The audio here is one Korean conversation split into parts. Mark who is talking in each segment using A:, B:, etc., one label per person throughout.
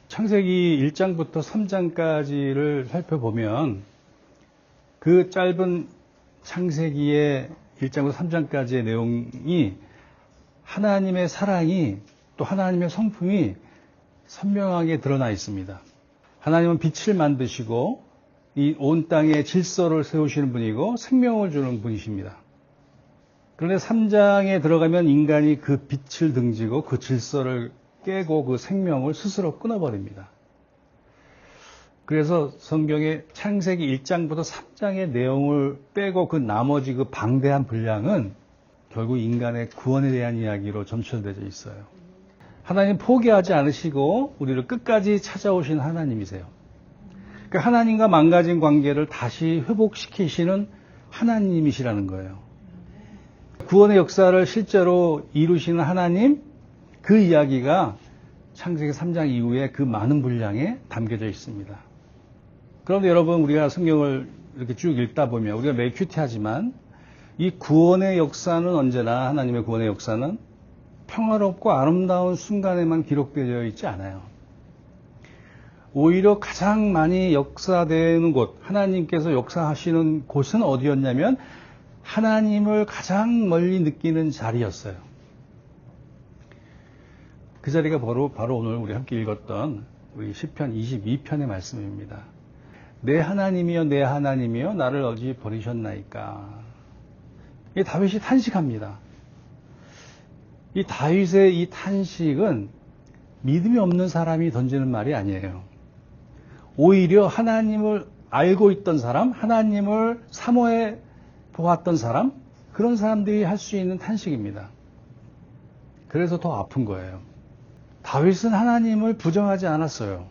A: 창세기 1장부터 3장까지를 살펴보면 그 짧은 창세기의 1장부터 3장까지의 내용이 하나님의 사랑이 또 하나님의 성품이 선명하게 드러나 있습니다. 하나님은 빛을 만드시고 이 온 땅에 질서를 세우시는 분이고 생명을 주는 분이십니다. 그런데 3장에 들어가면 인간이 그 빛을 등지고 그 질서를 깨고 그 생명을 스스로 끊어버립니다. 그래서 성경의 창세기 1장부터 3장의 내용을 빼고 그 나머지 그 방대한 분량은 결국 인간의 구원에 대한 이야기로 점철되어 있어요. 하나님 포기하지 않으시고 우리를 끝까지 찾아오신 하나님이세요. 그러니까 하나님과 망가진 관계를 다시 회복시키시는 하나님이시라는 거예요. 구원의 역사를 실제로 이루시는 하나님, 그 이야기가 창세기 3장 이후에 그 많은 분량에 담겨져 있습니다. 그런데 여러분, 우리가 성경을 이렇게 쭉 읽다 보면 우리가 매우 큐티하지만 이 구원의 역사는 언제나, 하나님의 구원의 역사는 평화롭고 아름다운 순간에만 기록되어 있지 않아요. 오히려 가장 많이 역사되는 곳, 하나님께서 역사하시는 곳은 어디였냐면 하나님을 가장 멀리 느끼는 자리였어요. 그 자리가 바로 오늘 우리 함께 읽었던 우리 시편 22편의 말씀입니다. 내 하나님이여 내 하나님이여 나를 어찌 버리셨나이까. 이 다윗이 탄식합니다. 이 다윗의 이 탄식은 믿음이 없는 사람이 던지는 말이 아니에요. 오히려 하나님을 알고 있던 사람, 하나님을 사모해 보았던 사람, 그런 사람들이 할 수 있는 탄식입니다. 그래서 더 아픈 거예요. 다윗은 하나님을 부정하지 않았어요.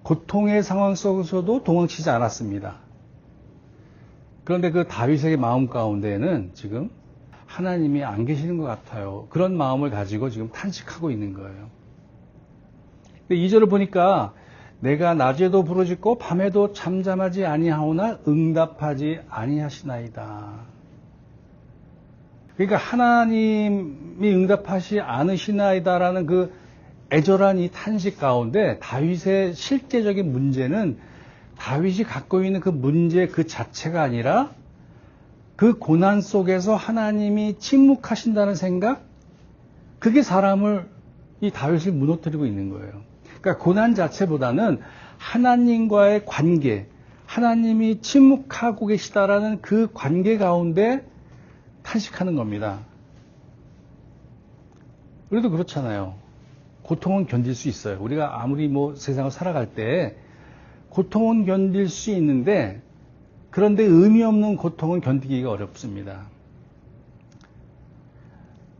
A: 고통의 상황 속에서도 도망치지 않았습니다. 그런데 그 다윗의 마음 가운데에는 지금 하나님이 안 계시는 것 같아요. 그런 마음을 가지고 지금 탄식하고 있는 거예요. 2절을 보니까 내가 낮에도 부르짖고 밤에도 잠잠하지 아니하오나 응답하지 아니하시나이다. 그러니까 하나님이 응답하지 않으시나이다라는 그 애절한 이 탄식 가운데 다윗의 실제적인 문제는 다윗이 갖고 있는 그 문제 그 자체가 아니라 그 고난 속에서 하나님이 침묵하신다는 생각, 그게 이 다윗을 무너뜨리고 있는 거예요. 그러니까 고난 자체보다는 하나님과의 관계, 하나님이 침묵하고 계시다라는 그 관계 가운데 탄식하는 겁니다. 우리도 그렇잖아요. 고통은 견딜 수 있어요. 우리가 아무리 세상을 살아갈 때 고통은 견딜 수 있는데, 그런데 의미 없는 고통은 견디기가 어렵습니다.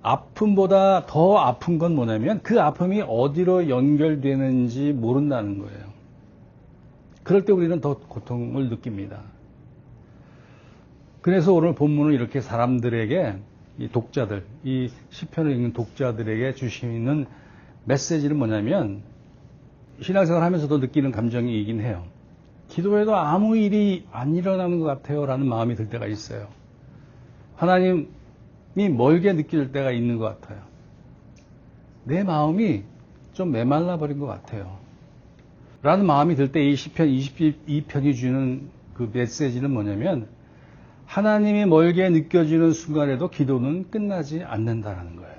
A: 아픔보다 더 아픈 건 뭐냐면 그 아픔이 어디로 연결되는지 모른다는 거예요. 그럴 때 우리는 더 고통을 느낍니다. 그래서 오늘 본문은 이렇게 사람들에게, 이 독자들, 이 시편을 읽는 독자들에게 주시는 메시지는 뭐냐면, 신앙생활 하면서도 느끼는 감정이긴 해요. 기도해도 아무 일이 안 일어나는 것 같아요 라는 마음이 들 때가 있어요. 하나님이 멀게 느낄 때가 있는 것 같아요. 내 마음이 좀 메말라 버린 것 같아요 라는 마음이 들 때 이 시편 22편이 주는 그 메시지는 뭐냐면, 하나님이 멀게 느껴지는 순간에도 기도는 끝나지 않는다라는 거예요.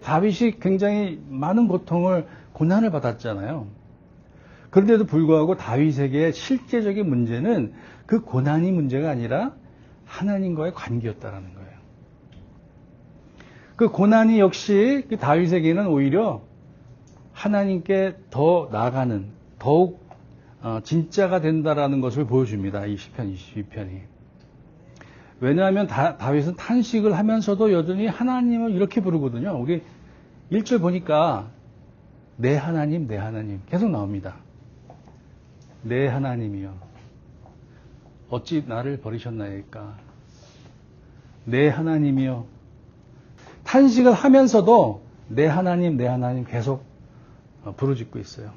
A: 다윗이 굉장히 많은 고난을 받았잖아요. 그런데도 불구하고 다윗에게 실제적인 문제는 그 고난이 문제가 아니라 하나님과의 관계였다라는 거예요. 그 고난이 역시 그 다윗에게는 오히려 하나님께 더 나아가는, 더욱 진짜가 된다라는 것을 보여줍니다. 이 시편 22편이. 왜냐하면 다윗은 탄식을 하면서도 여전히 하나님을 이렇게 부르거든요. 우리 1절 보니까 내 하나님, 내 하나님 계속 나옵니다. 내 하나님이여 어찌 나를 버리셨나이까. 내 하나님이여. 탄식을 하면서도 내 하나님, 내 하나님 계속 부르짖고 있어요.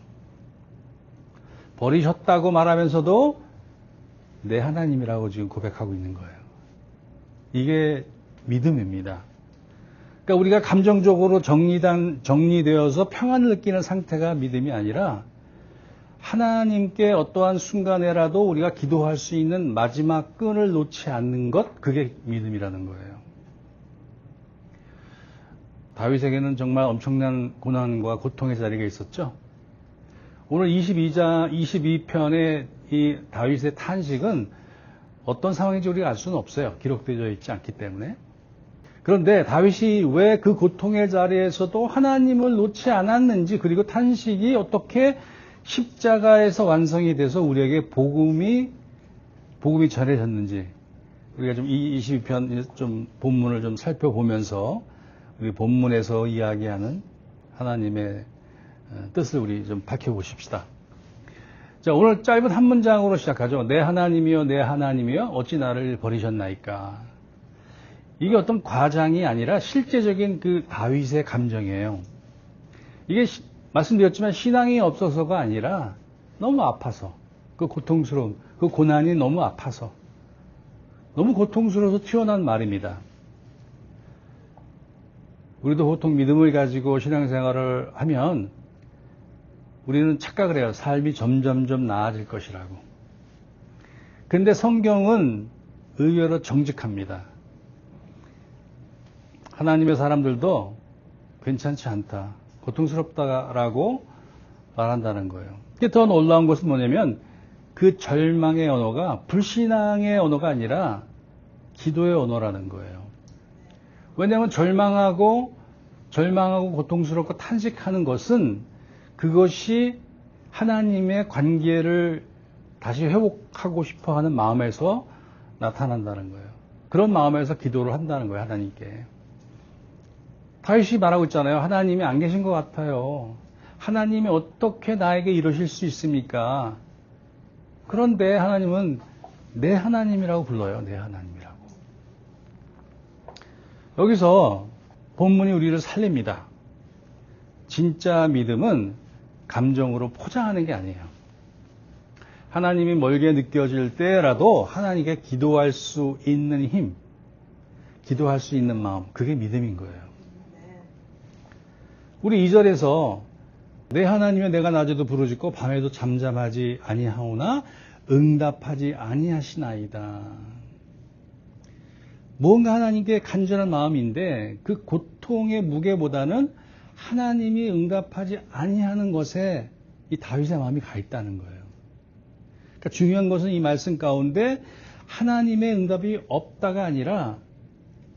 A: 버리셨다고 말하면서도 내 하나님이라고 지금 고백하고 있는 거예요. 이게 믿음입니다. 그러니까 우리가 감정적으로 정리되어서 평안을 느끼는 상태가 믿음이 아니라 하나님께 어떠한 순간에라도 우리가 기도할 수 있는 마지막 끈을 놓지 않는 것, 그게 믿음이라는 거예요. 다윗에게는 정말 엄청난 고난과 고통의 자리가 있었죠. 오늘 22편의 이 다윗의 탄식은 어떤 상황인지 우리가 알 수는 없어요. 기록되어 있지 않기 때문에. 그런데 다윗이 왜 그 고통의 자리에서도 하나님을 놓지 않았는지, 그리고 탄식이 어떻게 십자가에서 완성이 돼서 우리에게 복음이 전해졌는지, 우리가 좀 이 22편 좀 본문을 좀 살펴보면서 우리 본문에서 이야기하는 하나님의 뜻을 우리 좀 밝혀보십시다. 자, 오늘 짧은 한 문장으로 시작하죠. 내 하나님이여, 내 하나님이여, 어찌 나를 버리셨나이까. 이게 어떤 과장이 아니라 실제적인 그 다윗의 감정이에요. 이게 말씀드렸지만 신앙이 없어서가 아니라 너무 아파서, 그 고통스러운, 그 고난이 너무 아파서, 너무 고통스러워서 튀어나온 말입니다. 우리도 보통 믿음을 가지고 신앙생활을 하면 우리는 착각을 해요. 삶이 점점점 나아질 것이라고. 그런데 성경은 의외로 정직합니다. 하나님의 사람들도 괜찮지 않다, 고통스럽다라고 말한다는 거예요. 이게 더 놀라운 것은 뭐냐면 그 절망의 언어가 불신앙의 언어가 아니라 기도의 언어라는 거예요. 왜냐하면 절망하고 고통스럽고 탄식하는 것은 그것이 하나님의 관계를 다시 회복하고 싶어 하는 마음에서 나타난다는 거예요. 그런 마음에서 기도를 한다는 거예요, 하나님께. 다윗이 말하고 있잖아요. 하나님이 안 계신 것 같아요. 하나님이 어떻게 나에게 이러실 수 있습니까? 그런데 하나님은 내 하나님이라고 불러요. 내 하나님이라고. 여기서 본문이 우리를 살립니다. 진짜 믿음은 감정으로 포장하는 게 아니에요. 하나님이 멀게 느껴질 때라도 하나님께 기도할 수 있는 힘, 기도할 수 있는 마음, 그게 믿음인 거예요. 우리 2절에서 내 하나님여 내가 낮에도 부르짖고 밤에도 잠잠하지 아니하오나 응답하지 아니하시나이다. 뭔가 하나님께 간절한 마음인데 그 고통의 무게보다는 하나님이 응답하지 아니하는 것에 이 다윗의 마음이 가 있다는 거예요. 그러니까 중요한 것은 이 말씀 가운데 하나님의 응답이 없다가 아니라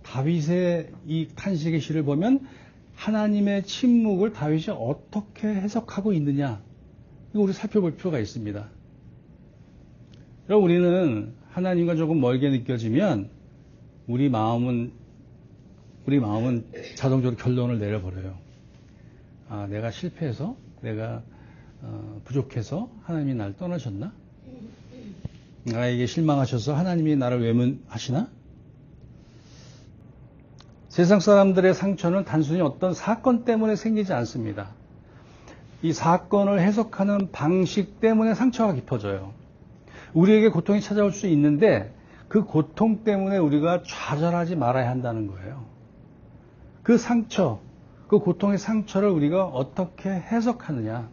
A: 다윗의 이 탄식의 시를 보면 하나님의 침묵을 다윗이 어떻게 해석하고 있느냐, 이거 우리 살펴볼 필요가 있습니다. 그럼 우리는 하나님과 조금 멀게 느껴지면 우리 마음은 자동적으로 결론을 내려버려요. 아, 내가 실패해서, 내가 부족해서 하나님이 나를 떠나셨나? 나에게 실망하셔서 하나님이 나를 외면하시나? 세상 사람들의 상처는 단순히 어떤 사건 때문에 생기지 않습니다. 이 사건을 해석하는 방식 때문에 상처가 깊어져요. 우리에게 고통이 찾아올 수 있는데 그 고통 때문에 우리가 좌절하지 말아야 한다는 거예요. 그 상처, 그 고통의 상처를 우리가 어떻게 해석하느냐.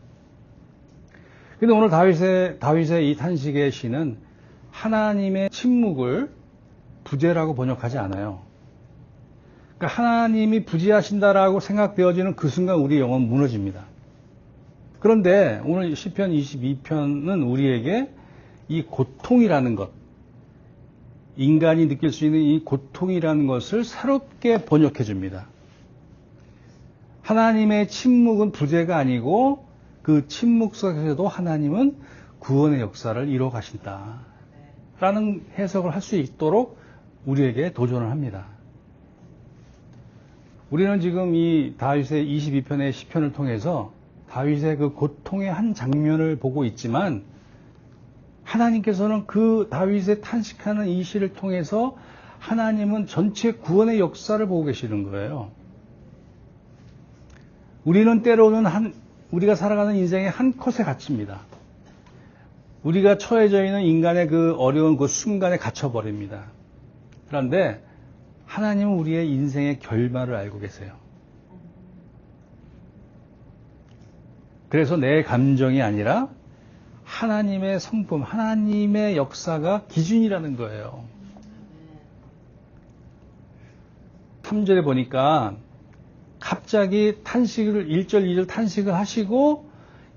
A: 근데 오늘 다윗의 이 탄식의 시는 하나님의 침묵을 부재라고 번역하지 않아요. 그러니까 하나님이 부재하신다라고 생각되어지는 그 순간 우리 영혼은 무너집니다. 그런데 오늘 시편 22편은 우리에게 이 고통이라는 것, 인간이 느낄 수 있는 이 고통이라는 것을 새롭게 번역해 줍니다. 하나님의 침묵은 부재가 아니고 그 침묵 속에서도 하나님은 구원의 역사를 이루어 가신다 라는 해석을 할 수 있도록 우리에게 도전을 합니다. 우리는 지금 이 다윗의 22편의 시편을 통해서 다윗의 그 고통의 한 장면을 보고 있지만 하나님께서는 그 다윗의 탄식하는 이 시를 통해서 하나님은 전체 구원의 역사를 보고 계시는 거예요. 우리는 때로는 우리가 살아가는 인생의 한 컷에 갇힙니다. 우리가 처해져 있는 인간의 그 어려운 그 순간에 갇혀버립니다. 그런데 하나님은 우리의 인생의 결말을 알고 계세요. 그래서 내 감정이 아니라 하나님의 성품, 하나님의 역사가 기준이라는 거예요. 3절에 보니까 갑자기 1절, 2절 탄식을 하시고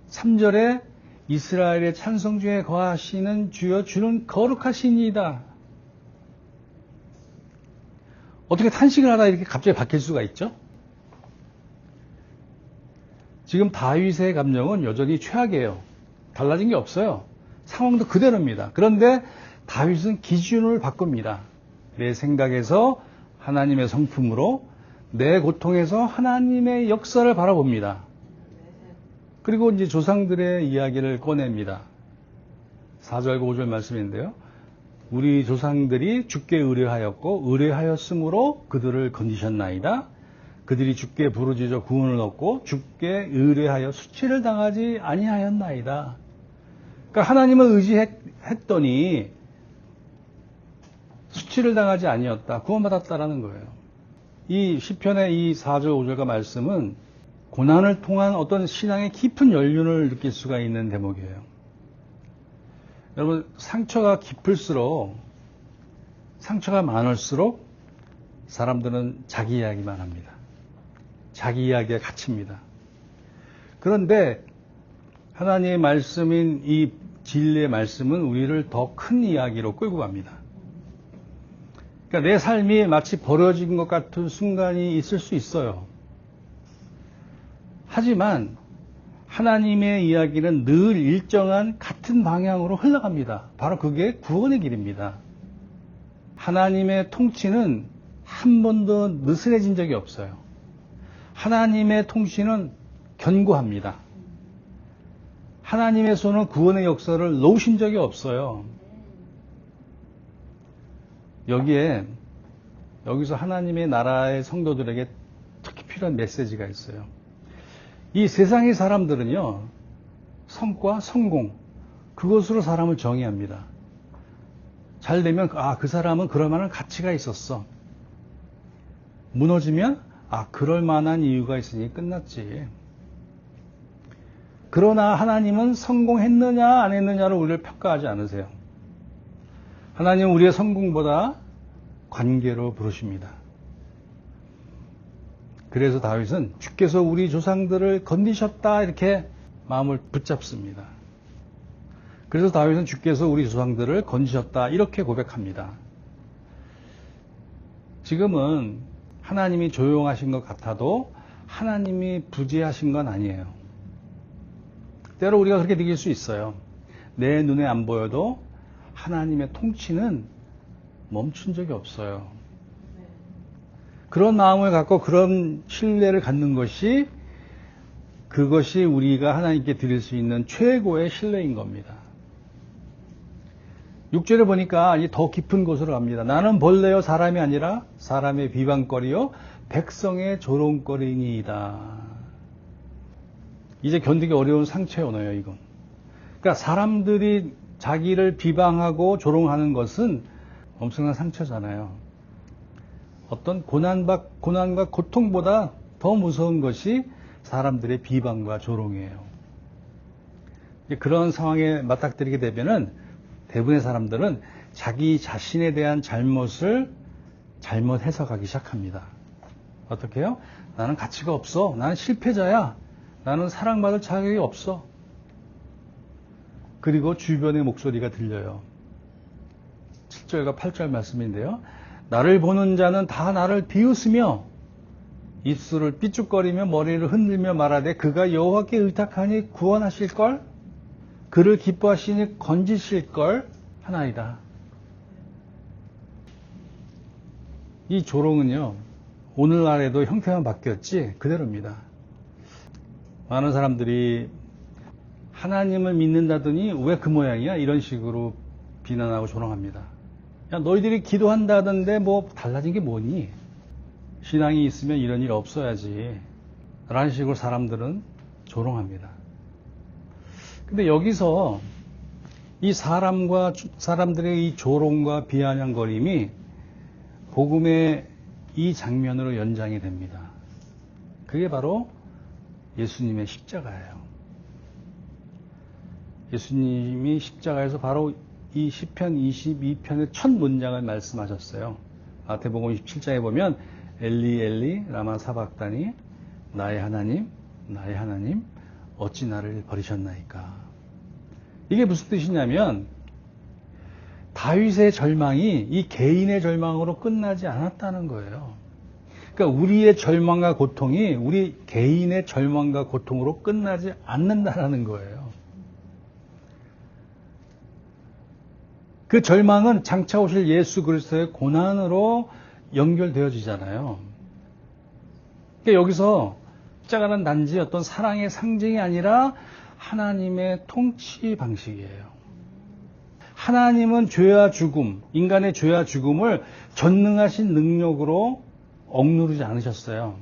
A: 3절에 이스라엘의 찬송 중에 거하시는 주여 주는 거룩하시니이다. 어떻게 탄식을 하다 이렇게 갑자기 바뀔 수가 있죠? 지금 다윗의 감정은 여전히 최악이에요. 달라진 게 없어요. 상황도 그대로입니다. 그런데 다윗은 기준을 바꿉니다. 내 생각에서 하나님의 성품으로, 내 고통에서 하나님의 역사를 바라봅니다. 그리고 이제 조상들의 이야기를 꺼냅니다. 4절과 5절 말씀인데요. 우리 조상들이 주께 의뢰하였고 의뢰하였으므로 그들을 건지셨나이다. 그들이 주께 부르짖어 구원을 얻고 주께 의뢰하여 수치를 당하지 아니하였나이다. 그러니까 하나님을 의지했더니 수치를 당하지 아니었다. 구원받았다라는 거예요. 이 시편의 이 4절 5절과 말씀은 고난을 통한 어떤 신앙의 깊은 연륜을 느낄 수가 있는 대목이에요. 여러분, 상처가 깊을수록, 상처가 많을수록 사람들은 자기 이야기만 합니다. 자기 이야기가 갇힙니다. 그런데 하나님의 말씀인 이 진리의 말씀은 우리를 더 큰 이야기로 끌고 갑니다. 그러니까 내 삶이 마치 버려진 것 같은 순간이 있을 수 있어요. 하지만 하나님의 이야기는 늘 일정한 같은 방향으로 흘러갑니다. 바로 그게 구원의 길입니다. 하나님의 통치는 한 번도 느슨해진 적이 없어요. 하나님의 통치는 견고합니다. 하나님의 손은 구원의 역사를 놓으신 적이 없어요. 여기서 하나님의 나라의 성도들에게 특히 필요한 메시지가 있어요. 이 세상의 사람들은요, 성과, 성공, 그것으로 사람을 정의합니다. 잘 되면, 그 사람은 그럴 만한 가치가 있었어. 무너지면, 그럴 만한 이유가 있으니 끝났지. 그러나 하나님은 성공했느냐, 안 했느냐를 우리를 평가하지 않으세요. 하나님은 우리의 성공보다 관계로 부르십니다. 그래서 다윗은 주께서 우리 조상들을 건지셨다 이렇게 마음을 붙잡습니다. 그래서 다윗은 주께서 우리 조상들을 건지셨다 이렇게 고백합니다. 지금은 하나님이 조용하신 것 같아도 하나님이 부재하신 건 아니에요. 때로 우리가 그렇게 느낄 수 있어요. 내 눈에 안 보여도 하나님의 통치는 멈춘 적이 없어요. 그런 마음을 갖고 그런 신뢰를 갖는 것이 그것이 우리가 하나님께 드릴 수 있는 최고의 신뢰인 겁니다. 6절에 보니까 더 깊은 곳으로 갑니다. 나는 본래요 사람이 아니라 사람의 비방거리요 백성의 조롱거리니이다. 이제 견디기 어려운 상처의 언어예요, 이건. 그러니까 사람들이 자기를 비방하고 조롱하는 것은 엄청난 상처잖아요. 어떤 고난과 고통보다 더 무서운 것이 사람들의 비방과 조롱이에요. 그런 상황에 맞닥뜨리게 되면은 대부분의 사람들은 자기 자신에 대한 잘못을 잘못 해석하기 시작합니다. 어떻게 해요? 나는 가치가 없어. 나는 실패자야. 나는 사랑받을 자격이 없어. 그리고 주변의 목소리가 들려요. 7절과 8절 말씀인데요. 나를 보는 자는 다 나를 비웃으며 입술을 삐죽거리며 머리를 흔들며 말하되 그가 여호와께 의탁하니 구원하실걸? 그를 기뻐하시니 건지실걸 하나이다. 이 조롱은요, 오늘날에도 형태만 바뀌었지 그대로입니다. 많은 사람들이 하나님을 믿는다더니 왜 그 모양이야? 이런 식으로 비난하고 조롱합니다. 야, 너희들이 기도한다던데 뭐 달라진 게 뭐니? 신앙이 있으면 이런 일 없어야지. 라는 식으로 사람들은 조롱합니다. 근데 여기서 이 사람들의 이 조롱과 비아냥거림이 복음의 이 장면으로 연장이 됩니다. 그게 바로 예수님의 십자가예요. 예수님이 십자가에서 바로 이 시편 22편의 첫 문장을 말씀하셨어요. 마태복음 27장에 보면 엘리 엘리 라마 사박다니 나의 하나님 나의 하나님 어찌 나를 버리셨나이까. 이게 무슨 뜻이냐면 다윗의 절망이 이 개인의 절망으로 끝나지 않았다는 거예요. 그러니까 우리의 절망과 고통이 우리 개인의 절망과 고통으로 끝나지 않는다라는 거예요. 그 절망은 장차 오실 예수 그리스도의 고난으로 연결되어지잖아요. 그러니까 여기서 십자가는 단지 어떤 사랑의 상징이 아니라 하나님의 통치 방식이에요. 하나님은 죄와 죽음, 인간의 죄와 죽음을 전능하신 능력으로 억누르지 않으셨어요.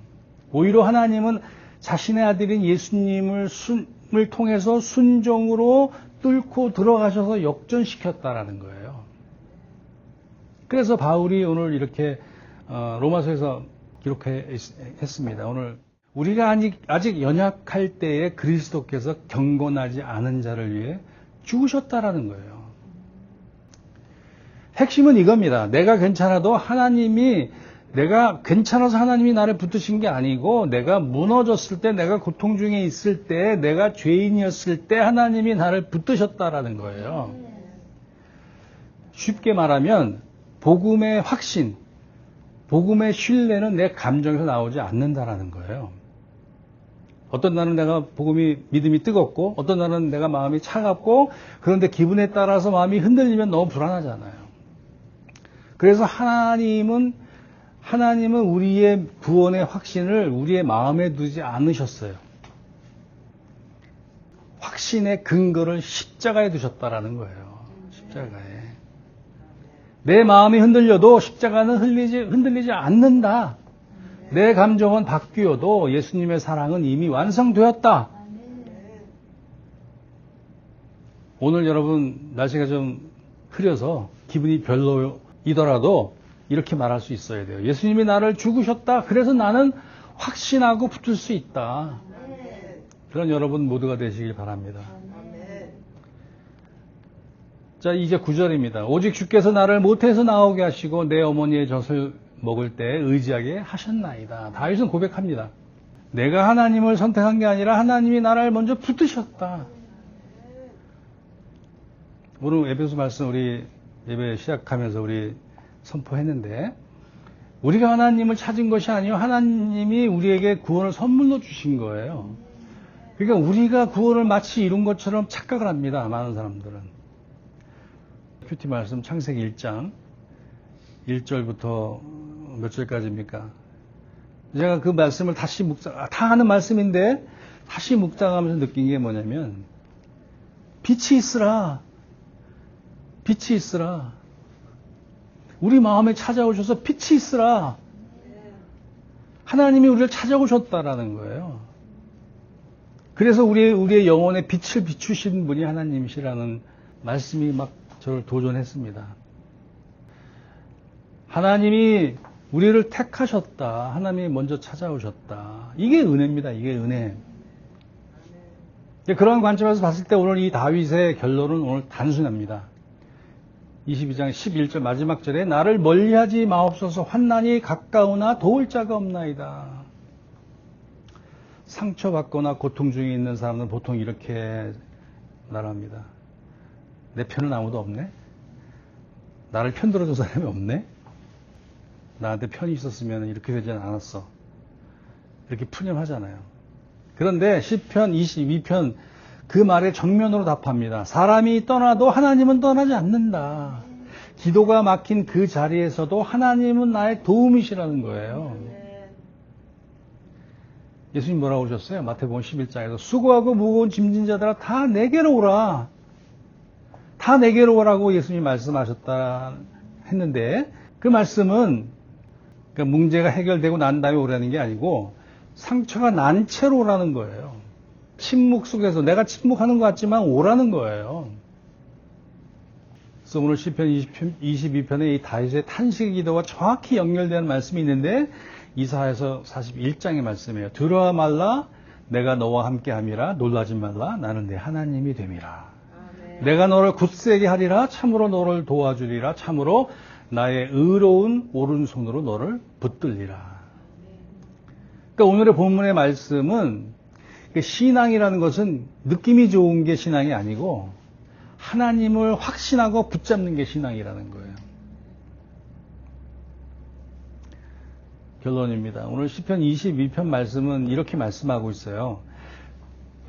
A: 오히려 하나님은 자신의 아들인 예수님을 통해서 순종으로 뚫고 들어가셔서 역전시켰다라는 거예요. 그래서 바울이 오늘 이렇게 로마서에서 기록했습니다. 오늘 우리가 아직 연약할 때에 그리스도께서 경건하지 않은 자를 위해 죽으셨다라는 거예요. 핵심은 이겁니다. 내가 괜찮아도 내가 괜찮아서 하나님이 나를 붙드신 게 아니고 내가 무너졌을 때, 내가 고통 중에 있을 때, 내가 죄인이었을 때 하나님이 나를 붙드셨다라는 거예요. 쉽게 말하면 복음의 확신, 복음의 신뢰는 내 감정에서 나오지 않는다라는 거예요. 어떤 날은 내가 믿음이 뜨겁고 어떤 날은 내가 마음이 차갑고 그런데 기분에 따라서 마음이 흔들리면 너무 불안하잖아요. 그래서 하나님은 우리의 구원의 확신을 우리의 마음에 두지 않으셨어요. 확신의 근거를 십자가에 두셨다라는 거예요. 십자가에. 내 마음이 흔들려도 십자가는 흔들리지 않는다. 내 감정은 바뀌어도 예수님의 사랑은 이미 완성되었다. 오늘 여러분 날씨가 좀 흐려서 기분이 별로이더라도 이렇게 말할 수 있어야 돼요. 예수님이 나를 죽으셨다. 그래서 나는 확신하고 붙을 수 있다. 그런 여러분 모두가 되시길 바랍니다. 자, 이제 9절입니다. 오직 주께서 나를 모태에서 나오게 하시고 내 어머니의 젖을 먹을 때 의지하게 하셨나이다. 다윗은 고백합니다. 내가 하나님을 선택한 게 아니라 하나님이 나를 먼저 붙드셨다. 오늘 에베소 말씀 우리 예배 시작하면서 우리 선포했는데 우리가 하나님을 찾은 것이 아니요 하나님이 우리에게 구원을 선물로 주신 거예요. 그러니까 우리가 구원을 마치 이룬 것처럼 착각을 합니다. 많은 사람들은. 큐티 말씀 창세기 1장 1절부터 몇 절까지입니까? 제가 그 말씀을 다 하는 말씀인데 다시 묵상하면서 느낀 게 뭐냐면 빛이 있으라. 빛이 있으라. 우리 마음에 찾아오셔서 빛이 있으라. 하나님이 우리를 찾아오셨다라는 거예요. 그래서 우리의 영혼에 빛을 비추신 분이 하나님이시라는 말씀이 막 저를 도전했습니다. 하나님이 우리를 택하셨다. 하나님이 먼저 찾아오셨다. 이게 은혜입니다. 이게 은혜. 그런 관점에서 봤을 때 오늘 이 다윗의 결론은 오늘 단순합니다. 22장 11절 마지막 절에 나를 멀리하지 마옵소서 환난이 가까우나 도울 자가 없나이다. 상처받거나 고통 중에 있는 사람은 보통 이렇게 말합니다. 내 편은 아무도 없네? 나를 편들어준 사람이 없네? 나한테 편이 있었으면 이렇게 되지는 않았어. 이렇게 푸념하잖아요. 그런데 시편 22편 그 말에 정면으로 답합니다. 사람이 떠나도 하나님은 떠나지 않는다. 기도가 막힌 그 자리에서도 하나님은 나의 도움이시라는 거예요. 예수님 뭐라고 그러셨어요? 마태복음 11장에서 수고하고 무거운 짐진 자들아 다 내게로 오라. 다 내게로 오라고 예수님이 말씀하셨다 했는데 그 말씀은 그러니까 문제가 해결되고 난 다음에 오라는 게 아니고 상처가 난 채로 오라는 거예요. 침묵 속에서 내가 침묵하는 것 같지만 오라는 거예요. 그래서 오늘 시편 22편의 이 다윗의 탄식 기도와 정확히 연결되는 말씀이 있는데 이사야서 41장의 말씀이에요. 두려워 말라 내가 너와 함께함이라 놀라지 말라 나는 내 하나님이 됨이라. 내가 너를 굳세게 하리라 참으로 너를 도와주리라 참으로 나의 의로운 오른손으로 너를 붙들리라. 그러니까 오늘의 본문의 말씀은 신앙이라는 것은 느낌이 좋은 게 신앙이 아니고 하나님을 확신하고 붙잡는 게 신앙이라는 거예요. 결론입니다. 오늘 시편 22편 말씀은 이렇게 말씀하고 있어요.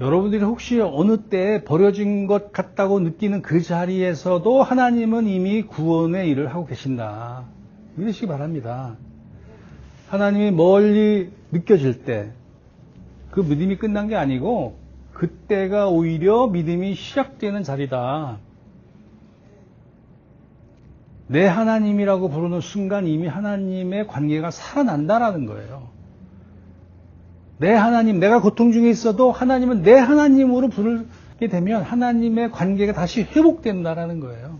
A: 여러분들이 혹시 어느 때 버려진 것 같다고 느끼는 그 자리에서도 하나님은 이미 구원의 일을 하고 계신다. 믿으시기 바랍니다. 하나님이 멀리 느껴질 때 그 믿음이 끝난 게 아니고 그때가 오히려 믿음이 시작되는 자리다. 내 하나님이라고 부르는 순간 이미 하나님의 관계가 살아난다라는 거예요. 내 하나님, 내가 고통 중에 있어도 하나님은 내 하나님으로 부르게 되면 하나님의 관계가 다시 회복된다라는 거예요.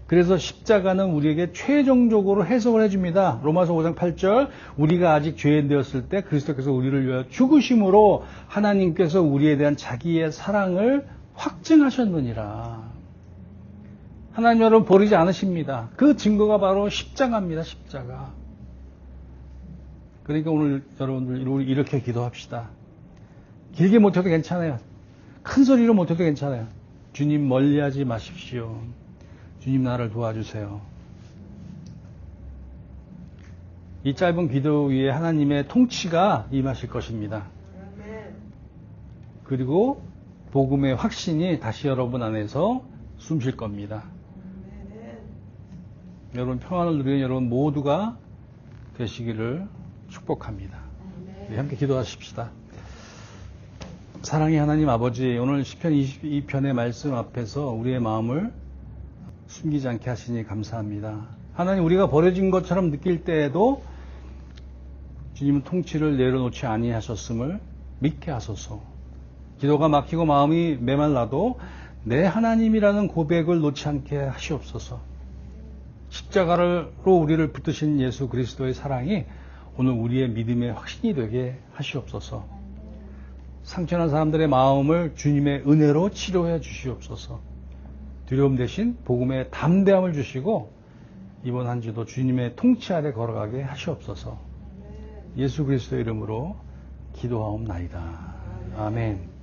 A: 그래서 십자가는 우리에게 최종적으로 해석을 해줍니다. 로마서 5장 8절 우리가 아직 죄인되었을 때 그리스도께서 우리를 위하여 죽으심으로 하나님께서 우리에 대한 자기의 사랑을 확증하셨느니라. 하나님 여러분 버리지 않으십니다. 그 증거가 바로 십자가입니다. 십자가. 그러니까 오늘 여러분들 우리 이렇게 기도합시다. 길게 못해도 괜찮아요. 큰 소리로 못해도 괜찮아요. 주님 멀리하지 마십시오. 주님 나를 도와주세요. 이 짧은 기도 위에 하나님의 통치가 임하실 것입니다. 그리고 복음의 확신이 다시 여러분 안에서 숨쉴 겁니다. 여러분 평안을 누리는 여러분 모두가 되시기를 축복합니다. 우리 함께 기도하십시다. 사랑의 하나님 아버지, 오늘 시편 22편의 말씀 앞에서 우리의 마음을 숨기지 않게 하시니 감사합니다. 하나님, 우리가 버려진 것처럼 느낄 때에도 주님은 통치를 내려놓지 아니하셨음을 믿게 하소서. 기도가 막히고 마음이 메말라도 내 하나님이라는 고백을 놓지 않게 하시옵소서. 십자가로 우리를 붙드신 예수 그리스도의 사랑이 오늘 우리의 믿음의 확신이 되게 하시옵소서. 상처난 사람들의 마음을 주님의 은혜로 치료해 주시옵소서. 두려움 대신 복음의 담대함을 주시고 이번 한 주도 주님의 통치 아래 걸어가게 하시옵소서. 예수 그리스도의 이름으로 기도하옵나이다. 아멘.